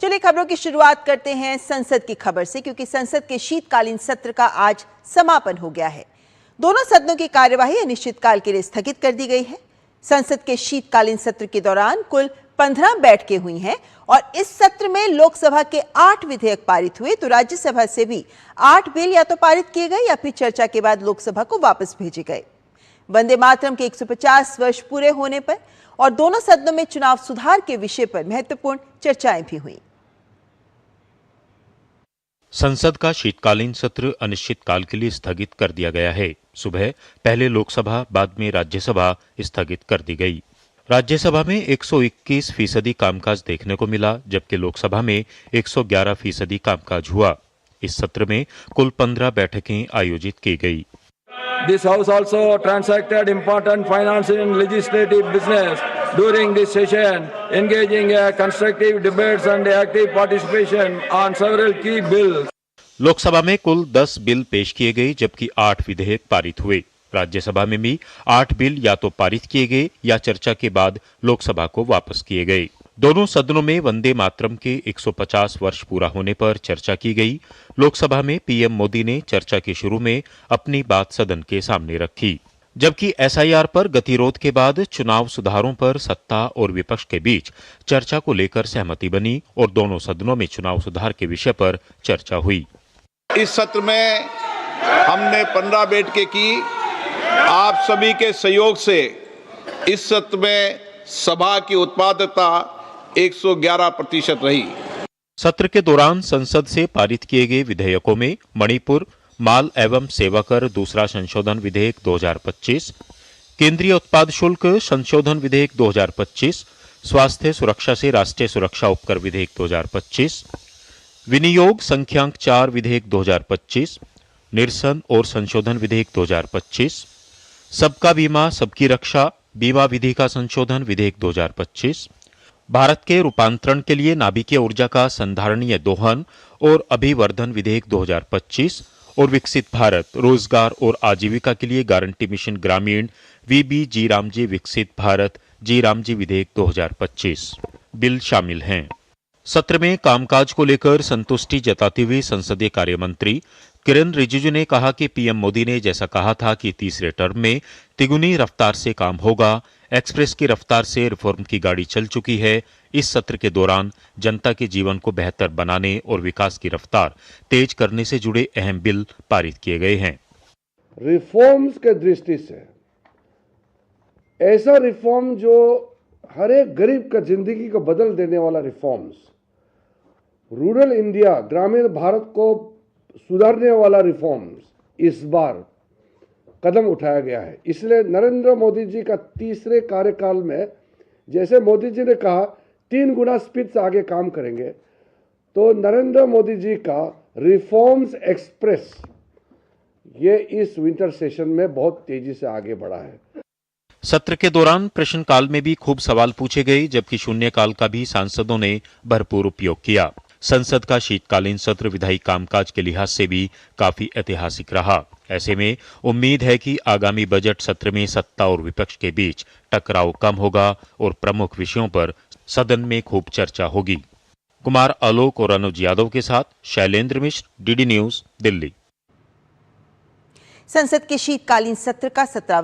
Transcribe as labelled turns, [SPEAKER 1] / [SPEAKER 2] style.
[SPEAKER 1] चलिए खबरों की शुरुआत करते हैं संसद की खबर से, क्योंकि संसद के शीतकालीन सत्र का आज समापन हो गया है। दोनों सदनों की कार्यवाही अनिश्चितकाल के लिए स्थगित कर दी गई है। संसद के शीतकालीन सत्र के दौरान कुल 15 बैठकें हुई हैं और इस सत्र में लोकसभा के 8 विधेयक पारित हुए, तो राज्यसभा से भी 8 बिल या तो पारित किए गए या फिर चर्चा के बाद लोकसभा को वापस भेजे गए। वंदे मातरम के 150 वर्ष पूरे होने पर और दोनों सदनों में चुनाव सुधार के विषय पर महत्वपूर्ण चर्चाएं भी हुई।
[SPEAKER 2] संसद का शीतकालीन सत्र अनिश्चितकाल के लिए स्थगित कर दिया गया है। सुबह पहले लोकसभा, बाद में राज्यसभा स्थगित कर दी गई। राज्यसभा में 121% कामकाज देखने को मिला, जबकि लोकसभा में 111% कामकाज हुआ। इस सत्र में कुल 15 बैठकें आयोजित की गई।
[SPEAKER 3] This house also transacted important financial and legislative business during this session, engaging constructive debates and active participation on several key bills.
[SPEAKER 2] Lok Sabha में कुल 10 बिल पेश किए गए, जबकि 8 विधेयक पारित हुए। राज्यसभा में भी 8 बिल या तो पारित किए गए या चर्चा के बाद लोकसभा को वापस किए गए। दोनों सदनों में वंदे मातरम के 150 वर्ष पूरा होने पर चर्चा की गई। लोकसभा में पीएम मोदी ने चर्चा के शुरू में अपनी बात सदन के सामने रखी, जबकि एसआईआर पर गतिरोध के बाद चुनाव सुधारों पर सत्ता और विपक्ष के बीच चर्चा को लेकर सहमति बनी और दोनों सदनों में चुनाव सुधार के विषय पर चर्चा हुई।
[SPEAKER 4] इस सत्र में हमने 15 बैठकें की। आप सभी के सहयोग से इस सत्र में सभा की उत्पादकता 111% रही।
[SPEAKER 2] सत्र के दौरान संसद से पारित किए गए विधेयकों में मणिपुर माल एवं सेवा कर दूसरा संशोधन विधेयक 2025, केंद्रीय उत्पाद शुल्क संशोधन विधेयक 2025, स्वास्थ्य सुरक्षा से राष्ट्रीय सुरक्षा उपकर विधेयक 2025, विनियोग संख्यांक 4 विधेयक 2025, निरसन और संशोधन विधेयक 2025, सबका बीमा सबकी रक्षा बीमा विधि का संशोधन विधेयक 2025, भारत के रूपांतरण के लिए नाभिकीय ऊर्जा का संधारणीय दोहन और अभिवर्धन विधेयक 2025 और विकसित भारत रोजगार और आजीविका के लिए गारंटी मिशन ग्रामीण वीबीजी रामजी विकसित भारत जी रामजी विधेयक 2025 बिल शामिल हैं। सत्र में कामकाज को लेकर संतुष्टि जताते हुए संसदीय कार्य मंत्री किरेन रिजिजू ने कहा कि पीएम मोदी ने जैसा कहा था कि तीसरे टर्म में तिगुनी रफ्तार से काम होगा, एक्सप्रेस की रफ्तार से रिफॉर्म की गाड़ी चल चुकी है। इस सत्र के दौरान जनता के जीवन को बेहतर बनाने और विकास की रफ्तार तेज करने से जुड़े अहम बिल पारित किए गए हैं।
[SPEAKER 5] रिफॉर्म्स के दृष्टि से ऐसा रिफॉर्म जो हर एक गरीब का जिंदगी को बदल देने वाला रिफॉर्म्स, रूरल इंडिया ग्रामीण भारत को सुधारने वाला रिफॉर्म्स इस बार कदम उठाया गया है। इसलिए नरेंद्र मोदी जी का तीसरे कार्यकाल में, जैसे मोदी जी ने कहा 3 गुना स्पीड से आगे काम करेंगे, तो नरेंद्र मोदी जी का रिफॉर्म्स एक्सप्रेस ये इस विंटर सेशन में बहुत तेजी से आगे बढ़ा है।
[SPEAKER 2] सत्र के दौरान प्रश्नकाल में भी खूब सवाल पूछे गए, जबकि शून्यकाल का भी सांसदों ने भरपूर उपयोग किया। संसद का शीतकालीन सत्र विधायी कामकाज के लिहाज से भी काफी ऐतिहासिक रहा। ऐसे में उम्मीद है कि आगामी बजट सत्र में सत्ता और विपक्ष के बीच टकराव कम होगा और प्रमुख विषयों पर सदन में खूब चर्चा होगी। कुमार आलोक और अनुज यादव के साथ शैलेंद्र मिश्र, डीडी न्यूज, दिल्ली।
[SPEAKER 1] संसद के शीतकालीन सत्र का 17वां